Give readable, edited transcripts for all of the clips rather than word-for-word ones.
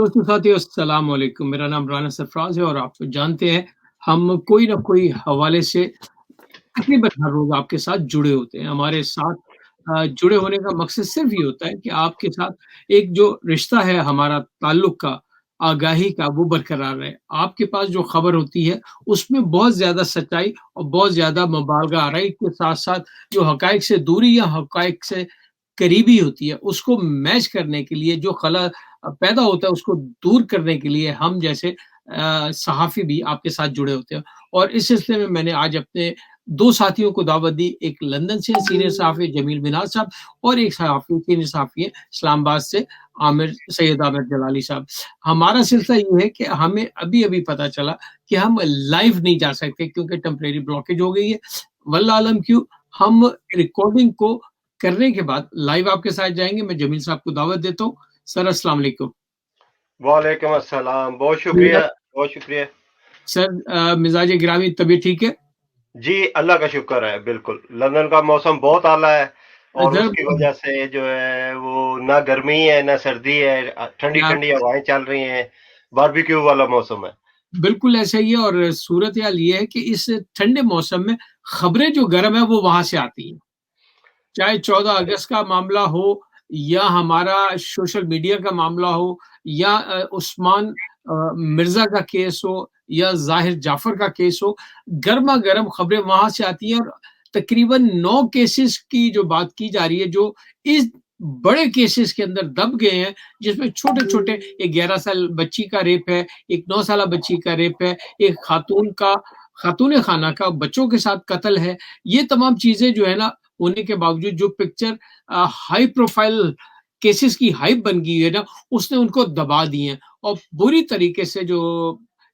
दोस्तों साथियों अस्सलाम वालेकुम। मेरा नाम राना सरफराज है और आप जानते हैं हम कोई ना कोई हवाले से तकरीबन हर रोज आपके साथ जुड़े होते हैं। हमारे साथ जुड़े होने का मकसद सिर्फ ये होता है कि आपके साथ एक जो रिश्ता है हमारा ताल्लुक का, आगाही का वो बरकरार रहे। आपके पास जो खबर होती है उसमें बहुत ज़्यादा सच्चाई और बहुत ज़्यादा मुबालगा आ रहा है। इसके साथ-साथ जो हक़ाइक़ से दूरी या हक़ाइक़ से करीबी होती है उसको मैच करने के लिए जो खला पैदा होता है उसको दूर करने के लिए हम जैसे सहाफ़ी भी आपके साथ जुड़े होते हैं। और इस सिलसिले में मैंने आज अपने 2 साथियों को दावत दी, एक लंदन से सीनियर सहाफ़ी जमील मिनाज साहब और एक सहाफ़ी सीनियर सहाफ़ी हैं इस्लामाबाद से सैयद आमिर जलाली साहब। हमारा सिलसिला ये है कि हमें अभी-अभी पता चला कि हम लाइव नहीं जा सकते क्योंकि टेम्परेरी ब्लॉकेज हो गई है। वल्लाह आलम क्यों, हम रिकॉर्डिंग को करने के बाद लाइव आपके साथ जाएँगे। मैं जमील साहब को दावत देता हूँ। सर अस्सलाम वालेकुम। वालेकुम अस्सलाम। बहुत मिज़ा शुक्रिया, बहुत शुक्रिया। सर मिज़ाज गिरामी तबीयत ठीक है? जी, अल्लाह का शुक्र है, बिल्कुल। लंदन का मौसम बहुत आला है और सर उसकी वजह से जो है वो ना गर्मी है, ना सर्दी है, क्या ठंडी-ठंडी हवाएँ चल रही हैं, बारबेक्यू वाला मौसम है। बिल्कुल ऐसा ही है और सूरत-ए-हाल ये है कि इस ठंडे मौसम में खबरें जो गरम है वो वहाँ से आती हैं। चाहे 14 अगस्त का मामला हो या हमारा सोशल मीडिया का मामला हो या उस्मान मिर्ज़ा का केस हो या ज़ाहिर जाफ़र का केस हो, गरमा-गरम खबरें वहाँ से आती हैं और तकरीबन 9 केसेज़ की जो बात की जा रही है, जो इस बड़े केसेज़ के अंदर दब गए हैं, जिसमें छोटे-छोटे एक 11 साल बच्ची का रेप है, एक 9 साला बच्ची का रेप है, एक खातून खाना का बच्चों के साथ कत्ल है। ये तमाम चीज़ें जो है ना होने के बावजूद जो पिक्चर हाई प्रोफाइल केसेस की हाइप बन गई है ना, उसने उनको दबा दिए हैं और बुरी तरीके से जो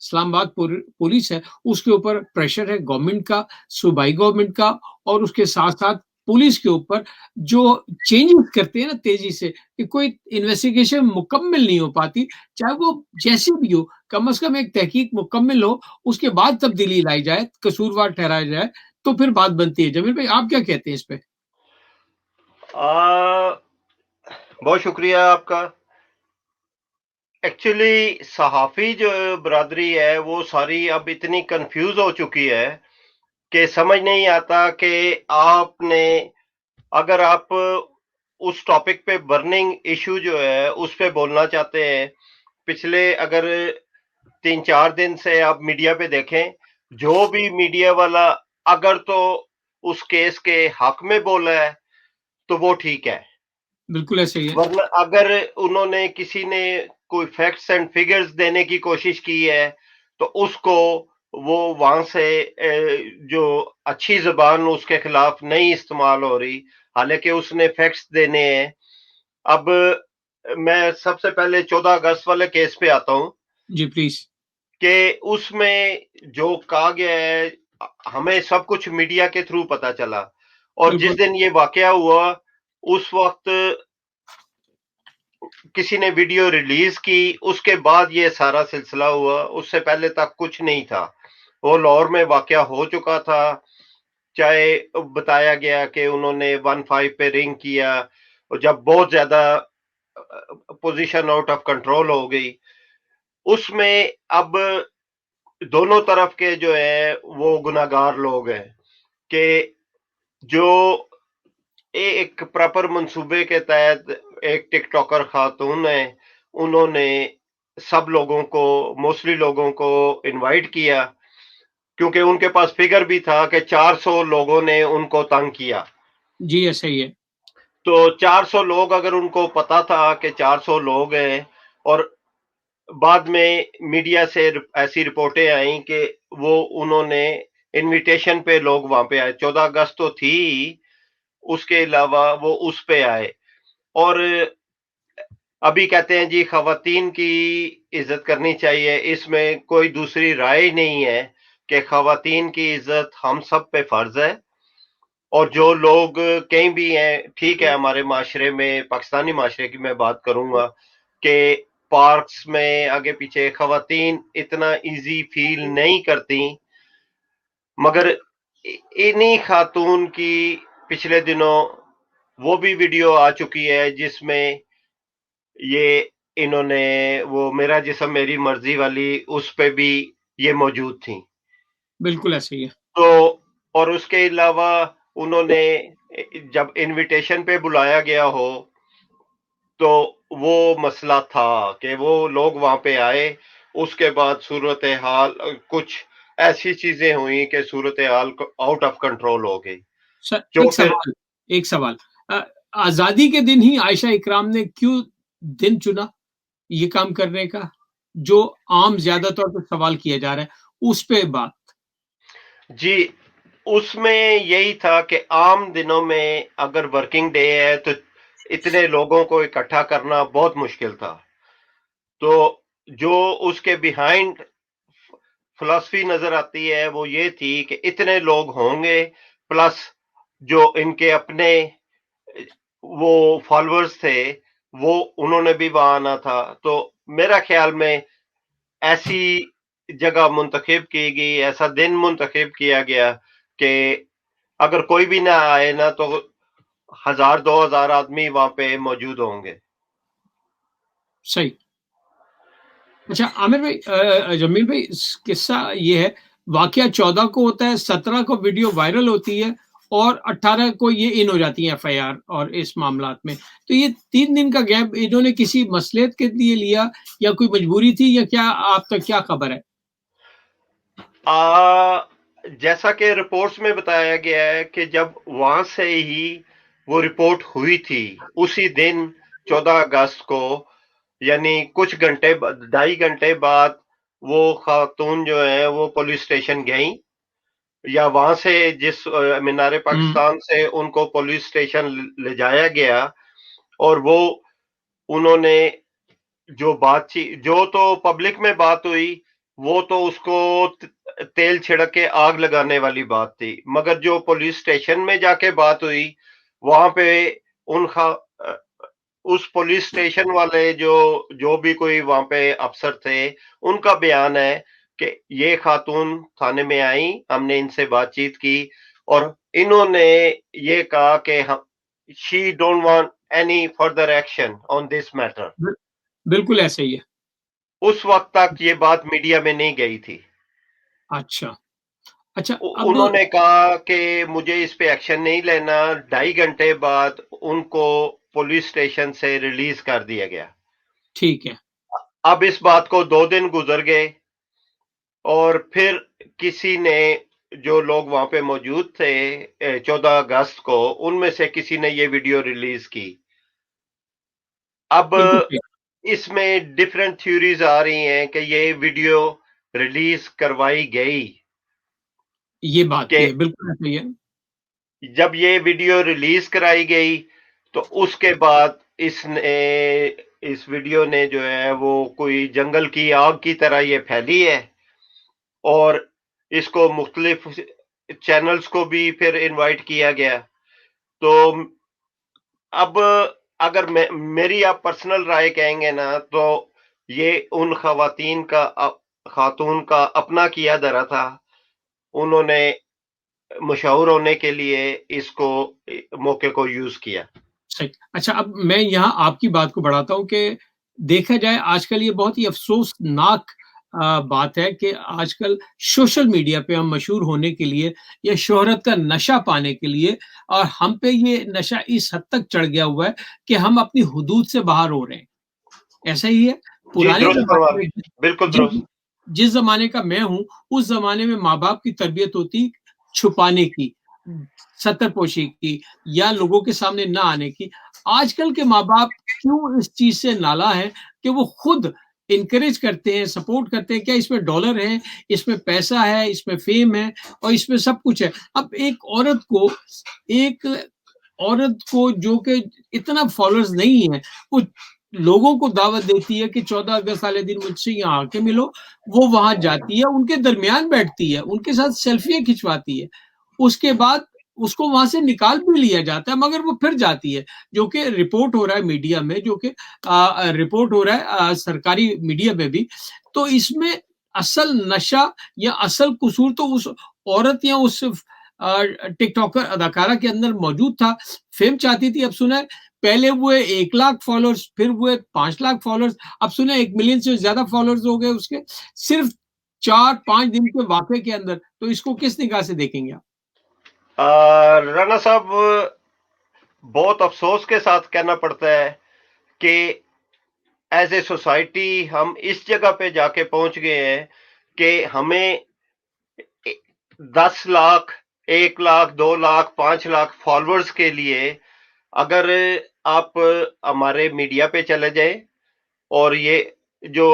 इस्लामाबाद पुलिस है, उसके ऊपर प्रेशर है गवर्नमेंट का, सूबाई गवर्नमेंट का और उसके साथ-साथ पुलिस के ऊपर जो चेंजेस करते हैं ना तेज़ी से, कि कोई इन्वेस्टिगेशन मुकम्मल नहीं हो पाती, चाहे वो जैसी भी हो, कम से कम एक तहकीक मुकम्मल हो, उसके बाद तब्दीली लाई जाए, कसूरवार ठहराया जाए, तो फिर बात बनती है। जमील भाई आप क्या कहते हैं इस पे? अ, बहुत शुक्रिया आपका। एक्चुअली सहाफ़ी जो बिरादरी है, वो सारी अब इतनी कन्फ्यूज़ हो चुकी है कि समझ नहीं आता कि आपने अगर आप उस टॉपिक पे बर्निंग इश्यू जो है, उस पे बोलना चाहते हैं, पिछले अगर 3-4 दिन से आप मीडिया पे देखें, जो भी मीडिया वाला अगर तो उस केस के हक में बोला है, तो वो ठीक है। बिल्कुल ऐसे ही है। वरना अगर उन्होंने किसी ने कोई फैक्ट्स एंड फिगर्स देने की कोशिश की है, तो उसको वो वहां से जो अच्छी जबान उसके खिलाफ नहीं इस्तेमाल हो रही, हालांकि उसने फैक्ट्स देने हैं। अब मैं सबसे पहले 14 अगस्त वाले केस पे आता हूं जी, प्लीज़। कि उसमें जो कहा गया है, हमें सब कुछ मीडिया के थ्रू पता चला और जिस बिल्कुल, दिन ये वाकया हुआ, उस वक्त किसी ने वीडियो रिलीज की, उसके बाद ये सारा सिलसिला हुआ, उससे पहले तक कुछ नहीं था। वो लाहौर में वाकया हो चुका था, चाहे बताया गया कि उन्होंने 15 पे रिंग किया और जब बहुत ज्यादा पोजीशन आउट ऑफ कंट्रोल हो गई, उसमें अब दोनों तरफ के जो है वो गुनाहगार लोग हैं कि जो एक प्रॉपर मंसूबे के तहत एक टिकटॉकर खातून है, उन्होंने सब लोगों को, मोस्टली लोगों को इनवाइट किया क्योंकि उनके पास फिगर भी था कि 400 लोगों ने उनको तंग किया। जी, ऐसा ही है। तो 400 लोग, अगर उनको पता था कि 400 लोग हैं और बाद में मीडिया से ऐसी रिपोर्टें आई कि वो उन्होंने इनविटेशन पे लोग वहां पे आए, 14 अगस्त तो थी ही, उसके अलावा वो उस पे आए और अभी कहते हैं जी खवातीन की इज्जत करनी चाहिए, इसमें कोई दूसरी राय नहीं है कि खवातीन की इज्जत हम सब पे फर्ज है। और जो लोग कहीं भी हैं, ठीक है, हमारे माशरे में, पाकिस्तानी माशरे की मैं बात करूंगा कि पार्क्स में आगे पीछे खवातीन इतना इजी फील नहीं करती, मगर इन्हीं खातून की पिछले दिनों वो भी वीडियो आ चुकी है जिसमें ये انہوں نے وہ میرا جسم میری مرضی والی اس پہ بھی یہ موجود تھیں. بالکل ایسے ہی ہے. تو اور اس کے علاوہ انہوں نے جب انویٹیشن پہ بلایا گیا ہو تو وہ مسئلہ تھا کہ وہ لوگ وہاں پہ آئے. اس کے بعد صورتحال کچھ ایسی چیزیں ہوئیں کہ صورتحال آؤٹ آف کنٹرول ہو گئی. سر جو پھر ایک سوال آزادی کے دن ہی عائشہ اکرام نے کیوں دن چنا یہ کام کرنے کا جو عام زیادہ طور پر سوال کیا جا رہا ہے اس پہ بات. جی اس میں یہی تھا کہ عام دنوں میں اگر ورکنگ ڈے ہے تو اتنے لوگوں کو اکٹھا کرنا بہت مشکل تھا. تو جو اس کے بیہائنڈ فلسفی نظر آتی ہے وہ یہ تھی کہ اتنے لوگ ہوں گے پلس جو ان کے اپنے وہ فالوورز تھے وہ انہوں نے بھی وہاں آنا تھا. تو میرا خیال میں ایسی جگہ منتخب کی گئی, ایسا دن منتخب کیا گیا کہ اگر کوئی بھی نہ آئے نا تو 1000-2000 آدمی وہاں پہ موجود ہوں گے. صحیح. اچھا عامر بھائی, جمیل بھائی, قصہ یہ ہے واقعہ 14 کو ہوتا ہے, 17 کو ویڈیو وائرل ہوتی ہے اور 18 کو یہ ان ہو جاتی ہے FIR اور اس معاملات میں. تو یہ 3 دن کا گیپ انہوں نے کسی مصلحت کے لیے لیا یا کوئی مجبوری تھی یا کیا, آپ تک کیا خبر ہے؟ جیسا کہ رپورٹس میں بتایا گیا ہے کہ جب وہاں سے ہی وہ رپورٹ ہوئی تھی اسی دن 14 اگست کو, یعنی کچھ گھنٹے 2.5 گھنٹے بعد وہ خاتون جو ہیں وہ پولیس اسٹیشن گئیں, یا وہاں سے جس مینار پاکستان سے ان کو پولیس اسٹیشن لے جایا گیا, اور وہ انہوں نے جو بات چیت جو تو پبلک میں بات ہوئی وہ تو اس کو تیل چھڑک کے آگ لگانے والی بات تھی, مگر جو پولیس اسٹیشن میں جا کے بات ہوئی وہاں پہ اس پولیس اسٹیشن والے جو بھی کوئی وہاں پہ افسر تھے ان کا بیان ہے کہ یہ خاتون تھانے میں آئیں, ہم نے ان سے بات چیت کی اور انہوں نے یہ کہا کہ she don't want any further action on this matter. بالکل ایسے ہی ہے. اس وقت تک یہ بات میڈیا میں نہیں گئی تھی. اچھا اچھا. اب انہوں نے کہا کہ مجھے اس پہ ایکشن نہیں لینا. 2.5 گھنٹے بعد ان کو پولیس اسٹیشن سے ریلیز کر دیا گیا. ٹھیک ہے. اب اس بات کو 2 دن گزر گئے اور پھر کسی نے, جو لوگ وہاں پہ موجود تھے 14 اگست کو, ان میں سے کسی نے یہ ویڈیو ریلیز کی. اب اس میں ڈیفرنٹ تھیوریز آ رہی ہیں کہ یہ ویڈیو ریلیز کروائی گئی. یہ بات ہے بالکل ایسے ہے. جب یہ ویڈیو ریلیز کرائی گئی تو اس کے بعد اس ویڈیو نے جو ہے وہ کوئی جنگل کی آگ کی طرح یہ پھیلی ہے, اور اس کو مختلف چینلز کو بھی پھر انوائٹ کیا گیا. تو اب اگر میری آپ پرسنل رائے کہیں گے نا تو یہ ان خاتون کا اپنا کیا دھرا تھا. انہوں نے مشہور ہونے کے لیے اس کو موقع کو یوز کیا. صحیح. اچھا اب میں یہاں آپ کی بات کو بڑھاتا ہوں کہ دیکھا جائے آج کل یہ بہت ہی افسوسناک بات ہے کہ آج کل سوشل میڈیا پہ ہم مشہور ہونے کے لیے یا شہرت کا نشہ پانے کے لیے, اور ہم پہ یہ نشہ اس حد تک چڑھ گیا ہوا ہے کہ ہم اپنی حدود سے باہر ہو رہے ہیں. ایسا ہی ہے. پرانے زمانے میں بالکل درست. جس زمانے کا میں ہوں اس زمانے میں ماں باپ کی تربیت ہوتی چھپانے کی, ستر پوشی کی, یا لوگوں کے سامنے نہ آنے کی. آج کل کے ماں باپ کیوں اس چیز سے نالا ہے کہ وہ خود انکریج کرتے ہیں, سپورٹ کرتے ہیں, کیا اس میں ڈالر ہے, اس میں پیسہ ہے, اس میں فیم ہے, اور اس میں سب کچھ ہے. اب ایک عورت کو جو کہ اتنا فالوورز نہیں ہے وہ لوگوں کو دعوت دیتی ہے کہ 14 اگست والے دن مجھ سے یہاں آ کے ملو. وہ وہاں جاتی ہے, ان کے درمیان بیٹھتی ہے, ان کے ساتھ سیلفیاں کھنچواتی ہے. اس کے بعد اس کو وہاں سے نکال بھی لیا جاتا ہے, مگر وہ پھر جاتی ہے, جو کہ رپورٹ ہو رہا ہے میڈیا میں, جو کہ رپورٹ ہو رہا ہے سرکاری میڈیا میں بھی. تو اس میں اصل نشہ یا اصل قصور تو اس عورت یا اس ٹک ٹاکر اداکارہ کے اندر موجود تھا. فیم چاہتی تھی. اب سنا ہے پہلے وہ 1 لاکھ فالوورز، پھر وہ 5 لاکھ فالوورز، اب سنیں 1 ملین سے زیادہ فالوورز ہو گئے اس کے صرف 4-5 دن کے واقعے کے اندر. تو اس کو کس نگاہ سے دیکھیں گے آپ؟ رانا صاحب، بہت افسوس کے ساتھ کہنا پڑتا ہے کہ ایز اے سوسائٹی ہم اس جگہ پہ جا کے پہنچ گئے ہیں کہ ہمیں 10 لاکھ، 1 لاکھ، 2 لاکھ، 5 لاکھ فالوورز کے لیے اگر آپ ہمارے میڈیا پہ چلے جائیں اور یہ جو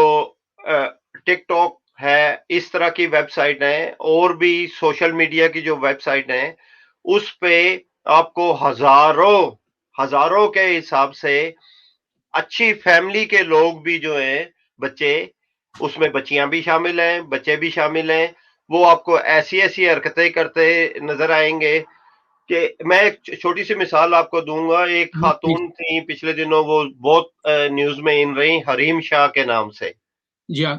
ٹک ٹاک ہے، اس طرح کی ویب سائٹ ہیں، اور بھی سوشل میڈیا کی جو ویب سائٹ ہیں، اس پہ آپ کو ہزاروں کے حساب سے اچھی فیملی کے لوگ بھی جو ہیں، بچے، اس میں بچیاں بھی شامل ہیں، بچے بھی شامل ہیں، وہ آپ کو ایسی حرکتیں کرتے نظر آئیں گے کہ میں ایک چھوٹی سی مثال آپ کو دوں گا. ایک خاتون تھی پچھلے دنوں، وہ بہت نیوز میں ان رہی، حریم شاہ کے نام سے. جی ہاں.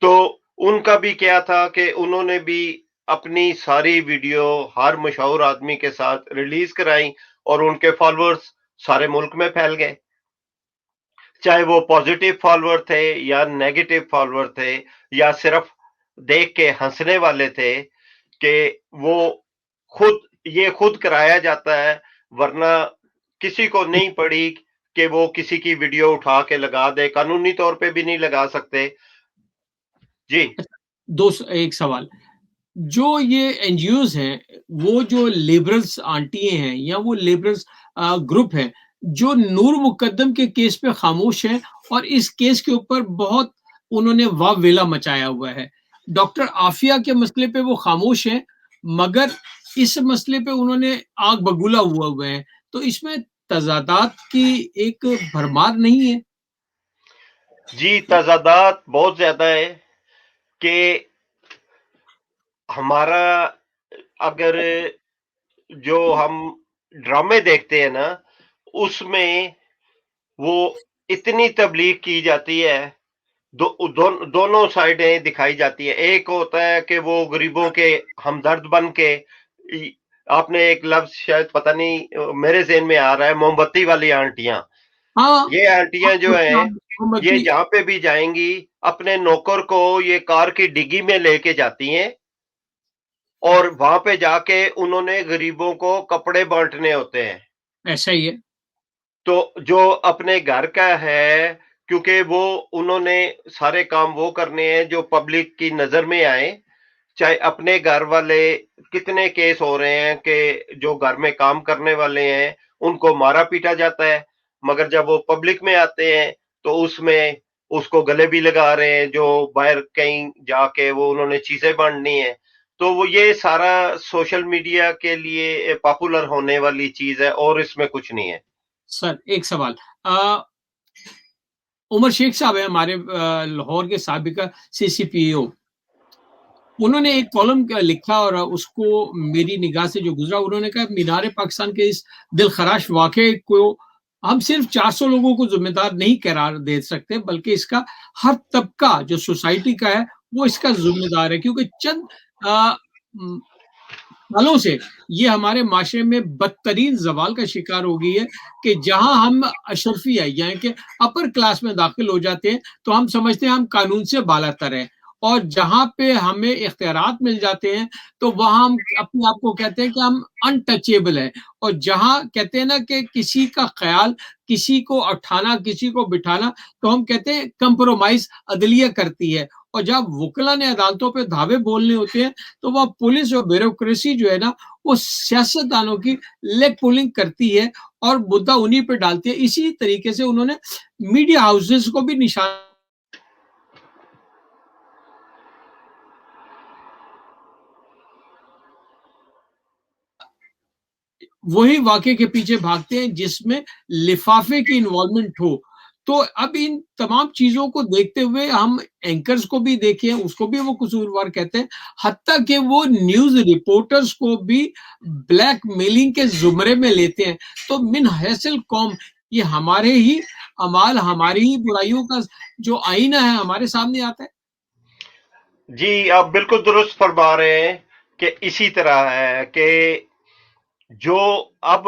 تو ان کا بھی کیا تھا کہ انہوں نے بھی اپنی ساری ویڈیو ہر مشہور آدمی کے ساتھ ریلیز کرائی، اور ان کے فالوورز سارے ملک میں پھیل گئے، چاہے وہ پازیٹیو فالوور تھے یا نیگیٹو فالوور تھے یا صرف دیکھ کے ہنسنے والے تھے، کہ وہ خود کرایا جاتا ہے، ورنہ کسی کو نہیں پڑی کہ وہ کسی کی ویڈیو اٹھا کے لگا دے، قانونی طور پہ بھی نہیں لگا سکتے. جی. ایک سوال، جو یہ این جی اوز ہیں، وہ جو لیبرلز آنٹی ہیں یا وہ لیبرلز گروپ ہیں جو نور مقدم کے کیس پہ خاموش ہیں، اور اس کیس کے اوپر بہت انہوں نے واویلا مچایا ہوا ہے. ڈاکٹر عافیہ کے مسئلے پہ وہ خاموش ہیں، مگر اس مسئلے پہ انہوں نے آگ بگولا ہوئے ہیں. تو اس میں تضادات کی ایک بھرمار نہیں ہے؟ جی، تضادات بہت زیادہ ہے. کہ ہمارا اگر جو ہم ڈرامے دیکھتے ہیں نا، اس میں وہ اتنی تبلیغ کی جاتی ہے، دونوں سائڈیں دکھائی جاتی ہے. ایک ہوتا ہے کہ وہ غریبوں کے ہمدرد بن کے، آپ نے ایک لفظ شاید پتہ نہیں میرے ذہن میں آ رہا ہے، موم بتی والی آنٹیاں. ہاں. یہ آنٹیاں جو ہیں، یہ جہاں پہ بھی جائیں گی، اپنے نوکر کو یہ کار کی ڈگی میں لے کے جاتی ہیں، اور وہاں پہ جا کے انہوں نے غریبوں کو کپڑے بانٹنے ہوتے ہیں. ایسا ہی ہے. تو جو اپنے گھر کا ہے، کیونکہ وہ انہوں نے سارے کام وہ کرنے ہیں جو پبلک کی نظر میں آئے. چاہے اپنے گھر والے، کتنے کیس ہو رہے ہیں کہ جو گھر میں کام کرنے والے ہیں ان کو مارا پیٹا جاتا ہے، مگر جب وہ پبلک میں آتے ہیں تو اس میں اس کو گلے بھی لگا رہے ہیں، جو باہر کہیں جا کے وہ انہوں نے چیزیں بانٹنی ہیں. تو وہ یہ سارا سوشل میڈیا کے لیے پاپولر ہونے والی چیز ہے، اور اس میں کچھ نہیں ہے. سر ایک سوال، عمر شیخ صاحب ہیں ہمارے لاہور کے سابقہ سی او. انہوں نے ایک کالم لکھا اور اس کو میری نگاہ سے جو گزرا، انہوں نے کہا مینار پاکستان کے اس دلخراش واقعے کو ہم صرف 400 لوگوں کو ذمہ دار نہیں قرار دے سکتے، بلکہ اس کا ہر طبقہ جو سوسائٹی کا ہے وہ اس کا ذمہ دار ہے، کیونکہ چند سالوں سے یہ ہمارے معاشرے میں بدترین زوال کا شکار ہو گئی ہے کہ جہاں ہم اشرفی ہے یعنی کہ اپر کلاس میں داخل ہو جاتے ہیں تو ہم سمجھتے ہیں ہم قانون سے بالاتر ہیں، اور جہاں پہ ہمیں اختیارات مل جاتے ہیں تو وہاں ہم اپنے آپ کو کہتے ہیں کہ ہم انٹچیبل ہیں، اور جہاں کہتے ہیں نا کہ کسی کا خیال، کسی کو اٹھانا، کسی کو بٹھانا، تو ہم کہتے ہیں کمپرومائز عدلیہ کرتی ہے. اور جب وکلا نے عدالتوں پہ دھاوے بولنے ہوتے ہیں تو وہ پولیس اور بیوروکریسی جو ہے نا وہ سیاستدانوں کی لیگ پولنگ کرتی ہے اور مدعا انہی پہ ڈالتی ہے. اسی طریقے سے انہوں نے میڈیا ہاؤسز کو بھی نشان، وہی واقعے کے پیچھے بھاگتے ہیں جس میں لفافے کی انوالومنٹ ہو. تو اب ان تمام چیزوں کو دیکھتے ہوئے ہم اینکرز کو بھی دیکھیں، اس کو بھی وہ قصوروار کہتے ہیں، حتیٰ کہ وہ نیوز رپورٹرز کو بھی بلیک میلنگ کے زمرے میں لیتے ہیں. تو من حیثل قوم یہ ہمارے ہی اعمال، ہماری ہی برائیوں کا جو آئینہ ہے ہمارے سامنے آتا ہے. جی، آپ بالکل درست فرما رہے ہیں کہ اسی طرح ہے کہ جو اب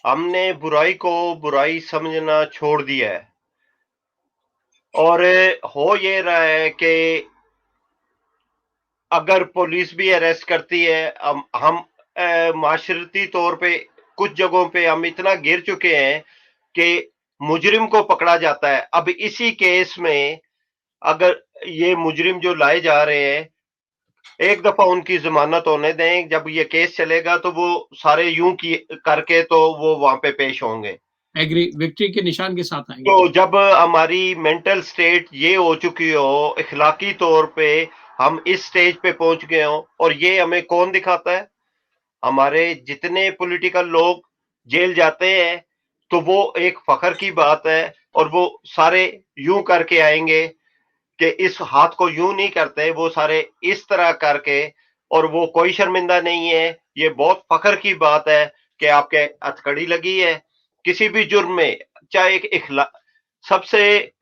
हमने बुराई को बुराई समझना छोड़ दिया है और हो ये रहा है कि अगर पुलिस भी अरेस्ट करती है, हम माशरती तौर पे कुछ जगहों पे हम इतना गिर चुके हैं कि मुजरिम को पकड़ा जाता है। अब इसी केस में अगर ये मुजरिम जो लाए जा रहे हैं, एक दफा उनकी जमानत होने दें, जब ये केस चलेगा तो वो सारे यूं की करके तो वो वहां पे पेश होंगे। एग्री, विक्ट्री के निशान के साथ आएंगे। तो जब हमारी मेंटल स्टेट ये हो चुकी हो, इखलाकी तौर पे हम इस स्टेज पे पहुंच गए हो, और ये हमें कौन दिखाता है? हमारे जितने पॉलिटिकल लोग जेल जाते हैं, तो वो एक फखर की बात है, और वो सारे यूं करके आएंगे कि इस हाथ को यूं नहीं करते, वो सारे इस तरह करके, और वो कोई शर्मिंदा नहीं है। ये बहुत फखर की बात है कि आपके हथकड़ी लगी है किसी भी जुर्म में, चाहे एक सबसे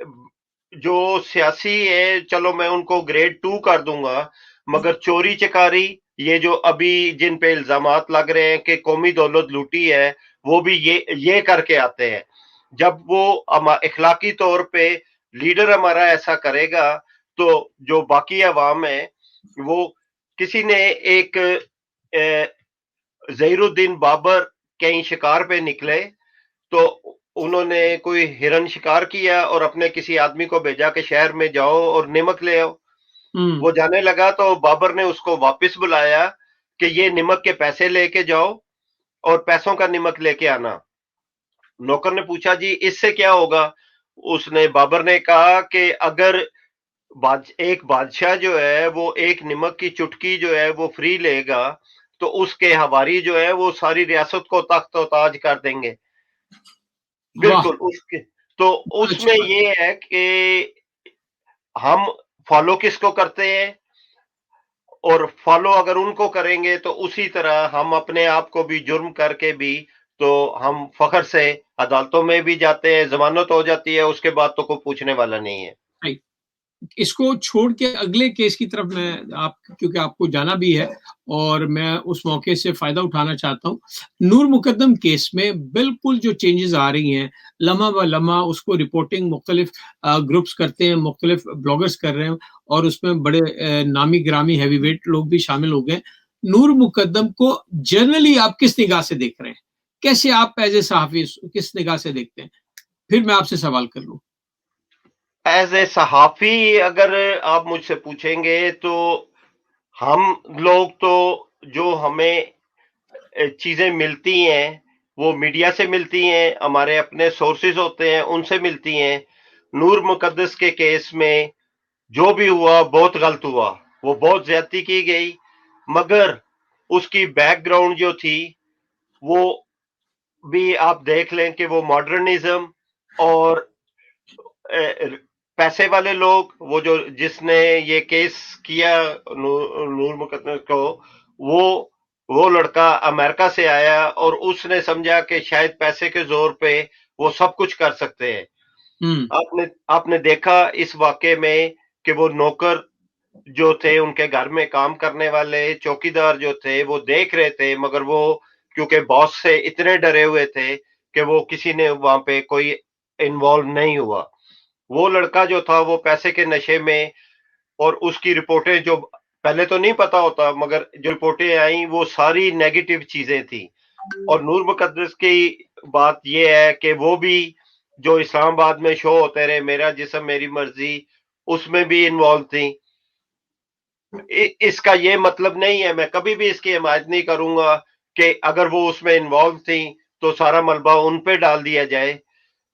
जो सियासी है, चलो मैं उनको ग्रेड 2 कर दूंगा, मगर चोरी चकारी, ये जो अभी जिन पे इल्जामात लग रहे हैं कि कौमी दौलत लूटी है, वो भी ये करके आते हैं। जब वो इखलाकी तौर पे लीडर हमारा ऐसा करेगा, तो जो बाकी अवाम है, वो किसी ने एक जहीरुद्दीन बाबर कहीं शिकार पे निकले, तो उन्होंने कोई हिरन शिकार किया और अपने किसी आदमी को भेजा कि शहर में जाओ और नमक ले आओ। वो जाने लगा तो बाबर ने उसको वापस बुलाया कि ये नमक के पैसे लेके जाओ और पैसों का नमक लेके आना। नौकर ने पूछा, जी इससे क्या होगा? उसने बाबर ने कहा कि अगर एक बादशाह जो है वो एक नमक की चुटकी जो है वो फ्री लेगा, तो उसके हवारी जो है वो सारी रियासत को तख्त और ताज कर देंगे। वाह, बिल्कुल उसके, तो बहुत अच्छी उसमें बात। ये है कि हम फॉलो किसको करते हैं, और फॉलो अगर उनको करेंगे तो उसी तरह हम अपने आप को भी जुर्म करके भी, तो हम फखर से अदालतों में भी जाते हैं, जमानत हो जाती है, उसके बाद तो कोई पूछने वाला नहीं है। राइट। इसको छोड़ के अगले केस की तरफ मैं आप, क्योंकि आपको जाना भी है और मैं उस मौके से फायदा उठाना चाहता हूँ। नूर मुकद्दम केस में बिल्कुल जो चेंजेस आ रही हैं, लम्हा ब लम्हा उसको रिपोर्टिंग मुख्तलिफ ग्रुप्स करते हैं, मुख्तलिफ ब्लॉगर्स कर रहे हैं, और उसमें बड़े नामी गिरामी हैवी वेट लोग भी शामिल हो गए। नूर मुकद्दम को जनरली आप किस निगाह से देख रहे हैं? कैसे आप एज ए सहाफी किस निगाह से देखते हैं? फिर मैं आपसे सवाल कर लूं। एज ए सहाफी अगर आप मुझसे पूछेंगे, तो हम लोग तो जो हमें चीजें मिलती हैं वो मीडिया से मिलती हैं, हमारे अपने सोर्सेज होते हैं उनसे मिलती हैं। नूर मुकद्दस के केस में जो भी हुआ बहुत गलत हुआ, वो बहुत ज्यादती की गई, मगर उसकी बैकग्राउंड जो थी वो भी आप देख लें कि वो मॉडर्निज्म और पैसे वाले लोग, वो जो जिसने ये केस किया नूर मुकद्दस को, वो वो लड़का अमेरिका से आया और उसने समझा कि शायद पैसे के जोर पे वो सब कुछ कर सकते हैं। हम्म। आपने आपने देखा इस वाकये में कि वो नौकर जो थे, उनके घर में काम करने वाले चौकीदार जो थे, वो देख रहे थे, मगर वो क्योंकि बॉस से इतने डरे हुए थे कि वो किसी ने वहां पे कोई इन्वॉल्व नहीं हुआ। वो लड़का जो था वो पैसे के नशे में, और उसकी रिपोर्टें जो पहले तो नहीं पता होता, मगर जो रिपोर्टें आई वो सारी नेगेटिव चीजें थी। और नूर मुकद्दस की बात ये है कि वो भी जो इस्लामाबाद में शो होते रहे, मेरा जिस्म मेरी मर्जी, उसमें भी इन्वॉल्व थी। इसका ये मतलब नहीं है, मैं कभी भी इसकी हिमायत नहीं करूंगा कि अगर वो उसमें इन्वॉल्व थी तो सारा मलबा उन पे डाल दिया जाए।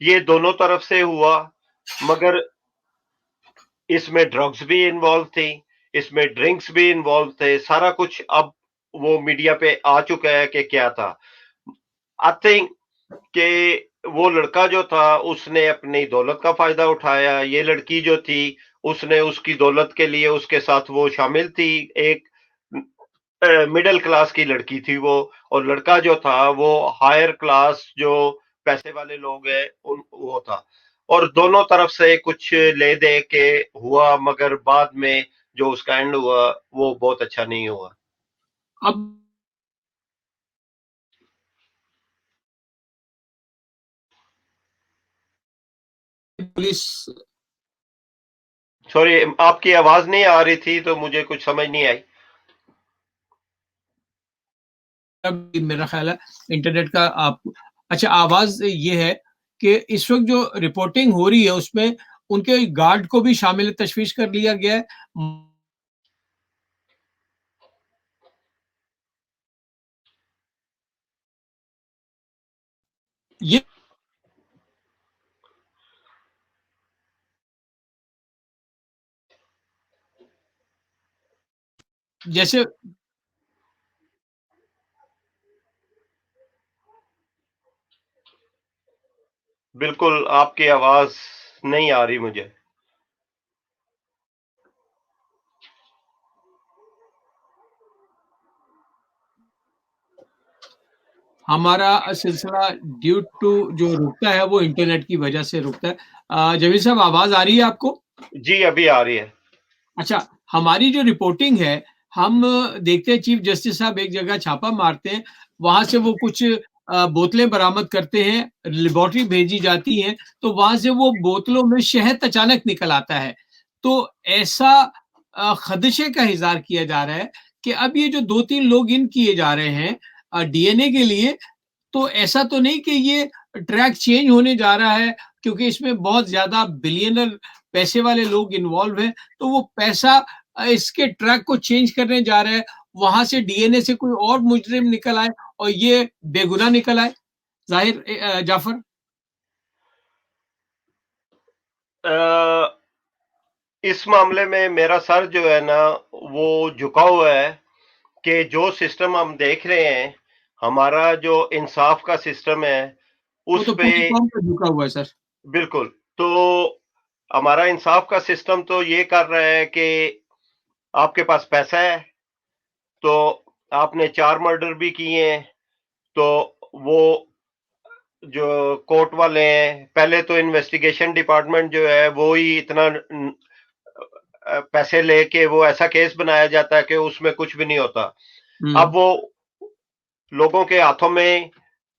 ये दोनों तरफ से हुआ, मगर इसमें ड्रग्स भी इन्वॉल्व थी, इसमें ड्रिंक्स भी इन्वॉल्व थे, सारा कुछ अब वो मीडिया पे आ चुका है कि क्या था। आई थिंक कि वो लड़का जो था उसने अपनी दौलत का फायदा उठाया, ये लड़की जो थी उसने उसकी दौलत के लिए उसके साथ वो शामिल थी, एक मिडिल क्लास की लड़की थी वो, और लड़का जो था वो हायर क्लास जो पैसे वाले लोग हैं उन वो था, और दोनों तरफ से कुछ ले दे के हुआ, मगर बाद में जो उसका एंड हुआ वो बहुत अच्छा नहीं हुआ। अब पुलिस सॉरी, आपकी आवाज नहीं आ रही थी तो मुझे कुछ समझ नहीं आई। मेरा ख्याल है इंटरनेट का आप अच्छा, आवाज ये है कि इस वक्त जो रिपोर्टिंग हो रही है उसमें उनके गार्ड को भी शामिल तशवीश कर लिया गया है। ये जैसे बिल्कुल आपकी आवाज नहीं आ रही मुझे। हमारा सिलसिला ड्यू टू जो रुकता है वो इंटरनेट की वजह से रुकता है। जमील साहब, आवाज आ रही है आपको? जी, अभी आ रही है। अच्छा, हमारी जो रिपोर्टिंग है, हम देखते हैं चीफ जस्टिस साहब एक जगह छापा मारते हैं, वहां से वो कुछ बोतलें बरामद करते हैं, लेबोरेटरी भेजी जाती हैं, तो वहां से वो बोतलों में शहद अचानक निकल आता है। तो ऐसा खदशे का इजहार किया जा रहा है कि अब ये जो 2-3 लोग इन किए जा रहे हैं डीएनए के लिए, तो ऐसा तो नहीं कि ये ट्रैक चेंज होने जा रहा है, क्योंकि इसमें बहुत ज्यादा बिलियनर पैसे वाले लोग इन्वॉल्व हैं, तो वो पैसा इसके ट्रैक को चेंज करने जा रहा है, वहां से डीएनए से कोई और मुजरिम निकल आए और ये बेगुनाह निकल आए। जाहिर जाफर। अ, इस मामले में मेरा सर जो है ना वो झुका हुआ है कि जो सिस्टम हम देख रहे हैं, हमारा जो इंसाफ का सिस्टम है वो उस तो पे पूरी कौम का झुका हुआ है सर। बिल्कुल। तो हमारा इंसाफ का सिस्टम तो ये कर रहा है कि आपके पास पैसा है तो आपने 4 मर्डर भी किए हैं, तो वो जो कोर्ट वाले हैं, पहले तो इन्वेस्टिगेशन डिपार्टमेंट जो है वो ही इतना पैसे लेके वो ऐसा केस बनाया जाता है कि उसमें कुछ भी नहीं होता। अब वो लोगों के हाथों में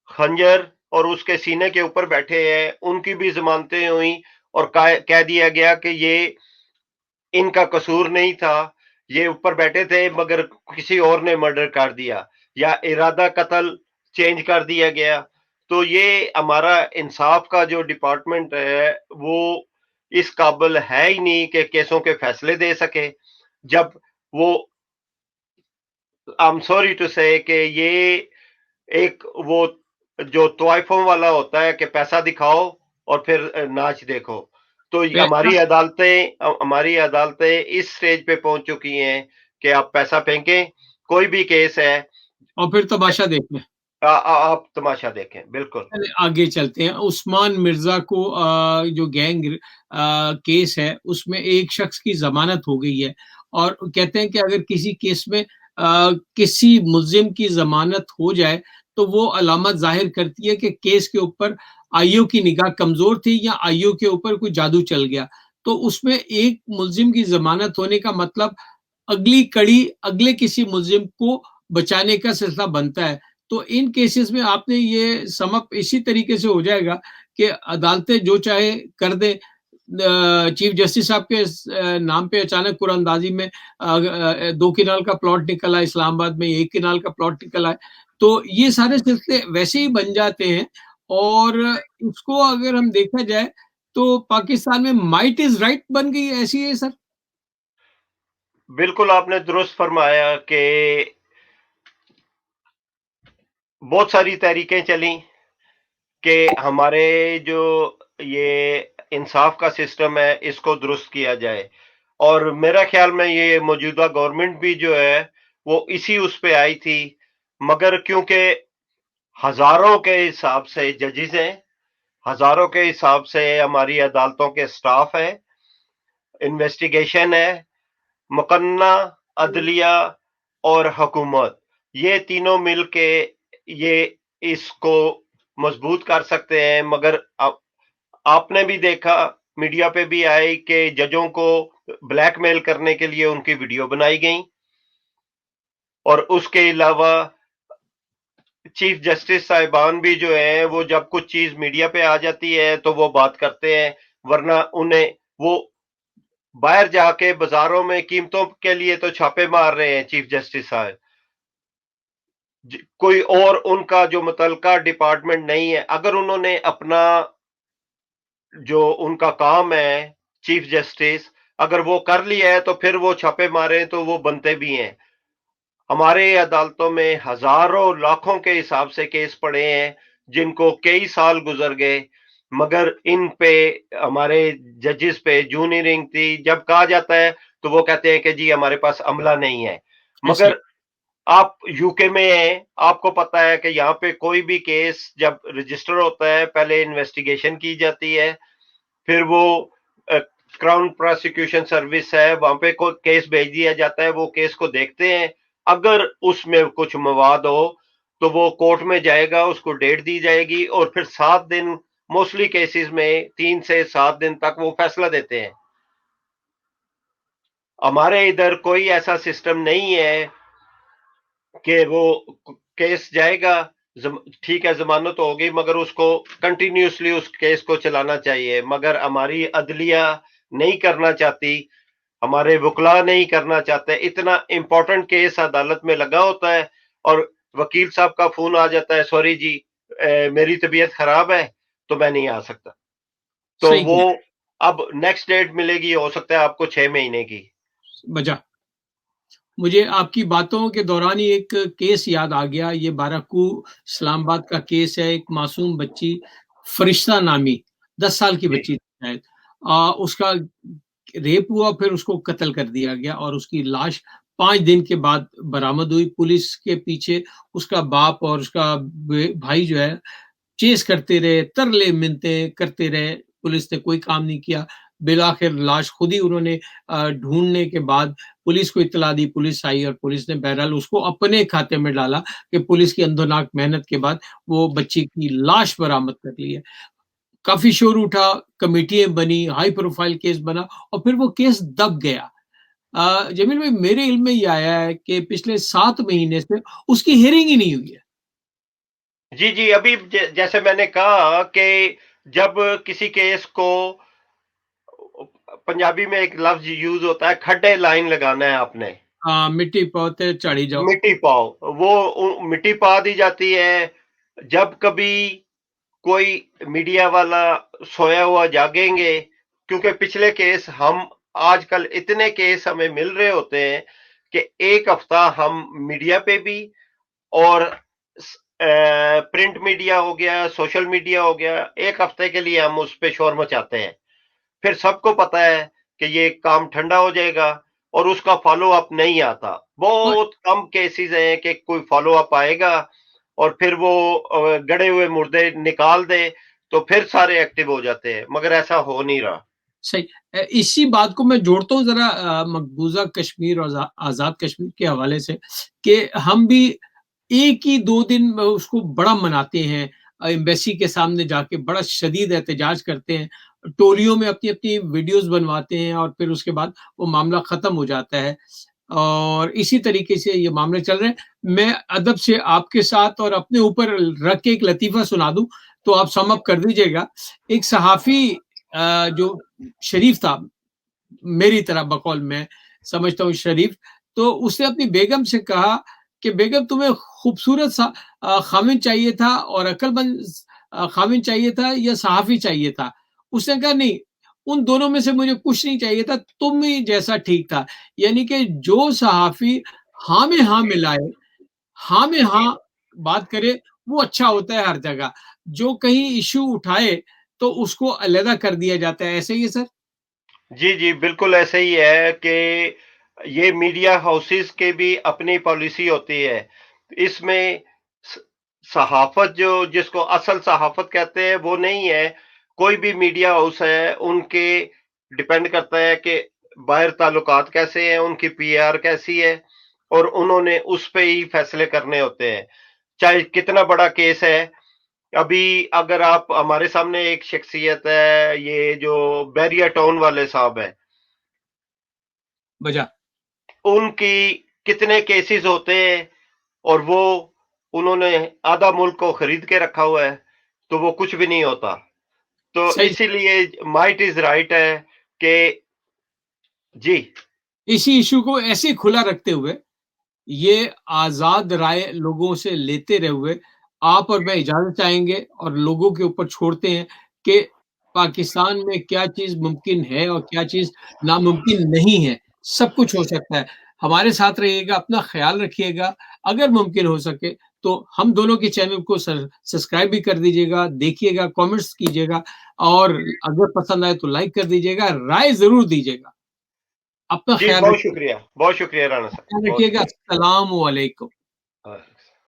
खंजर और उसके सीने के ऊपर बैठे हैं, उनकी भी जमानतें हुई और कह दिया गया कि ये इनका कसूर नहीं था, ये ऊपर बैठे थे मगर किसी और ने मर्डर कर दिया या इरादा कत्ल चेंज कर दिया गया। तो ये हमारा इंसाफ का जो डिपार्टमेंट है वो इस काबिल है ही नहीं कि केसों के फैसले दे सके। जब वो आई एम सॉरी टू से कि ये एक वो जो तोइफों वाला होता है कि पैसा दिखाओ और फिर नाच देखो। तो पैसा हमारी अदालतें इस स्टेज पे पहुंच चुकी हैं कि आप पैसा फेंकें, कोई भी केस है, और फिर तमाशा देखें। आप तमाशा देखें। बिल्कुल। आगे चलते हैं। उस्मान मिर्जा को जो गैंग केस है उसमें एक शख्स की जमानत हो गई है, और कहते हैं कि अगर किसी केस में किसी मुल्जिम की जमानत हो जाए तो वो अलामत जाहिर करती है कि केस के ऊपर आईओ की निगाह कमजोर थी या आईओ के ऊपर कोई जादू चल गया। तो उसमें एक मुल्जिम की जमानत होने का मतलब अगली कड़ी अगले किसी मुल्जिम को बचाने का सिलसिला बनता है। तो इन केसेस में आपने ये समअप इसी तरीके से हो जाएगा कि अदालतें जो चाहे कर दे। चीफ जस्टिस साहब के नाम पे अचानक कुरानंदाजी में 2 किनाल का प्लॉट निकला, इस्लामाबाद में 1 किनाल का प्लॉट निकला है, तो ये सारे सिलसिले वैसे ही बन जाते हैं। और इसको अगर हम देखा जाए तो पाकिस्तान में माइट इज राइट बन गई है, ऐसी है सर। बिल्कुल आपने दुरुस्त फरमाया कि बहुत सारी तहरीकें चली कि हमारे जो ये इंसाफ का सिस्टम है इसको दुरुस्त किया जाए, और मेरा ख्याल में ये मौजूदा गवर्नमेंट भी जो है वो इसी उस पे आई थी, मगर क्योंकि हजारों के हिसाब से जजेस हैं, हजारों के हिसाब से हमारी अदालतों के स्टाफ है, इन्वेस्टिगेशन है, मुकन्ना अदलिया और हुकूमत, ये तीनों मिलके ये इसको मजबूत कर सकते हैं। मगर आपने भी देखा, मीडिया पे भी आए कि जजों को ब्लैकमेल करने के लिए उनकी वीडियो बनाई गई, और उसके अलावा चीफ जस्टिस साहिबान भी जो है वो जब कुछ चीज मीडिया पे आ जाती है तो वो बात करते हैं, ورنہ انہیں وہ باہر جا کے بازاروں میں قیمتوں کے لیے تو چھاپے مار رہے ہیں چیف جسٹس صاحب. کوئی اور ان کا جو متعلقہ ڈپارٹمنٹ نہیں ہے. اگر انہوں نے اپنا جو ان کا کام ہے چیف جسٹس اگر وہ کر لیا ہے تو پھر وہ چھاپے مارے تو وہ بنتے بھی ہیں. ہمارے عدالتوں میں ہزاروں لاکھوں کے حساب سے کیس پڑے ہیں جن کو کئی سال گزر گئے، مگر ان پہ ہمارے ججز پہ جوں نہیں رنگتی. جب کہا جاتا ہے تو وہ کہتے ہیں کہ جی ہمارے پاس عملہ نہیں ہے. ایسے مگر آپ یو کے میں ہیں، آپ کو پتا ہے کہ یہاں پہ کوئی بھی کیس جب رجسٹر ہوتا ہے پہلے انویسٹیگیشن کی جاتی ہے، پھر وہ کراؤن پروسیکیوشن سروس ہے وہاں پہ کوئی کیس بھیج دیا جاتا ہے، وہ کیس کو دیکھتے ہیں. اگر اس میں کچھ مواد ہو تو وہ کورٹ میں جائے گا، اس کو ڈیٹ دی جائے گی اور پھر 7 دن موسٹلی کیسز میں 3 سے 7 دن تک وہ فیصلہ دیتے ہیں. ہمارے ادھر کوئی ایسا سسٹم نہیں ہے کہ وہ کیس جائے گا، ٹھیک ہے ضمانت ہوگی مگر اس کو کنٹینیوسلی اس کیس کو چلانا چاہیے. مگر ہماری عدلیہ نہیں کرنا چاہتی، ہمارے وکلا نہیں کرنا چاہتے. اتنا امپورٹنٹ کیس عدالت میں لگا ہوتا ہے اور وکیل صاحب کا فون آ جاتا ہے، سوری جی میری طبیعت خراب ہے تو میں نہیں آ سکتا. تو صحیح وہ کیا اب نیکسٹ ڈیٹ ملے گی، ہو سکتا ہے آپ کو 6 مہینے کی. بجا. مجھے آپ کی باتوں کے دوران ہی ایک کیس یاد آ گیا. یہ بارہکو اسلام آباد کا کیس ہے. ایک معصوم بچی فرشتہ نامی 10 سال کی جی بچی شاید، اس کا ریپ ہوا، پھر اس کو قتل کر دیا گیا اور اس کی لاش 5 دن کے بعد برآمد ہوئی. پولیس کے پیچھے اس کا باپ اور اس کا بھائی جو ہے چیز کرتے رہے، ترلے منتے کرتے رہے. پولیس نے کوئی کام نہیں کیا. بالآخر لاش خود ہی انہوں نے ڈھونڈنے کے بعد پولیس کو اطلاع دی. پولیس آئی اور پولیس نے بہرحال اس کو اپنے کھاتے میں ڈالا کہ پولیس کی اندھوناک محنت کے بعد وہ بچی کی لاش برآمد کر لی ہے. کافی شور اٹھا، کمیٹیاں بنی، ہائی پروفائل کیس بنا اور پھر وہ کیس دب گیا. جمیل بھائی، میرے علم میں یہ آیا ہے کہ پچھلے 7 مہینے سے اس کی ہیئرنگ ہی نہیں ہوئی ہے. جی جی ابھی جیسے میں نے کہا کہ جب کسی کیس کو پنجابی میں ایک لفظ یوز ہوتا ہے کھڈے لائن لگانا ہے آپ نے، مٹی پوتے چڑھی جاؤ. مٹی پاؤ، وہ مٹی پا دی جاتی ہے. جب کبھی کوئی میڈیا والا سویا ہوا جاگیں گے، کیونکہ پچھلے کیس ہم آج کل اتنے کیس ہمیں مل رہے ہوتے ہیں کہ ایک ہفتہ ہم میڈیا پہ بھی اور پرنٹ میڈیا ہو گیا، سوشل میڈیا ہو گیا، ایک ہفتے کے لیے ہم اس پہ شور مچاتے ہیں. پھر سب کو پتا ہے کہ یہ کام ٹھنڈا ہو جائے گا اور اس کا فالو اپ نہیں آتا. اور بہت کم کیسز ہیں کہ کوئی فالو اپ آئے گا اور پھر وہ گڑے ہوئے مردے نکال دے تو پھر سارے ایکٹیو ہو جاتے ہیں، مگر ایسا ہو نہیں رہا. صحیح. اسی بات کو میں جوڑتا ہوں ذرا مقبوضہ کشمیر اور آزاد کشمیر کے حوالے سے کہ ہم بھی 1 ہی 2 دن اس کو بڑا مناتے ہیں، ایمبیسی کے سامنے جا کے بڑا شدید احتجاج کرتے ہیں، ٹولیوں میں اپنی اپنی ویڈیوز بنواتے ہیں اور پھر اس کے بعد وہ معاملہ ختم ہو جاتا ہے. اور اسی طریقے سے یہ معاملے چل رہے ہیں. میں ادب سے آپ کے ساتھ اور اپنے اوپر رکھ کے ایک لطیفہ سنا دوں تو آپ سم اپ کر دیجیے گا. ایک صحافی جو شریف تھا، میری طرح بقول میں سمجھتا ہوں شریف، تو اس نے اپنی بیگم سے کہا کہ بیگم تمہیں خوبصورت سا خاوند چاہیے تھا اور عقل مند خاوند چاہیے تھا یا صحافی چاہیے تھا؟ اس نے کہا نہیں، ان دونوں میں سے مجھے کچھ نہیں چاہیے تھا، تم ہی جیسا ٹھیک تھا. یعنی کہ جو صحافی ہاں میں ہاں ملائے، ہاں میں ہاں بات کرے، وہ اچھا ہوتا ہے ہر جگہ. جو کہیں ایشو اٹھائے تو اس کو علیحدہ کر دیا جاتا ہے. ایسے ہی ہے سر؟ جی جی بالکل ایسے ہی ہے کہ یہ میڈیا ہاؤسز کے بھی اپنی پالیسی ہوتی ہے. اس میں صحافت جو جس کو اصل صحافت کہتے ہیں وہ نہیں ہے. کوئی بھی میڈیا ہاؤس ہے ان کے ڈیپینڈ کرتا ہے کہ باہر تعلقات کیسے ہیں، ان کی پی آر کیسی ہے اور انہوں نے اس پہ ہی فیصلے کرنے ہوتے ہیں، چاہے کتنا بڑا کیس ہے. ابھی اگر آپ ہمارے سامنے ایک شخصیت ہے، یہ جو بیریا ٹاؤن والے صاحب ہیں، بجا. ان کی کتنے کیسز ہوتے ہیں اور وہ انہوں نے آدھا ملک کو خرید کے رکھا ہوا ہے تو وہ کچھ بھی نہیں ہوتا. तो सही। इसीलिए माइट इज राइट है कि जी इसी इश्यू को ऐसे खुला रखते हुए, ये आज़ाद राय लोगों से लेते रहे हुए, आप और मैं इजाज़त चाहेंगे और लोगों के ऊपर छोड़ते हैं कि पाकिस्तान में क्या चीज़ मुमकिन है और क्या चीज़ नामुमकिन नहीं है। सब कुछ हो सकता है। हमारे साथ रहिएगा, अपना ख़्याल रखिएगा। अगर मुमकिन हो सके तो हम दोनों के चैनल को सब्सक्राइब भी कर दीजिएगा, देखिएगा, कमेंट्स कीजिएगा और अगर पसंद आए तो लाइक कर दीजिएगा, राय ज़रूर दीजिएगा। अपना जी ख़्याल रखिए, बहुत शुक्रिया राणा साहब, ख्याल बहुत रखिएगा। शुक्रिया। अस्सलामु अलैकुम। हाँ।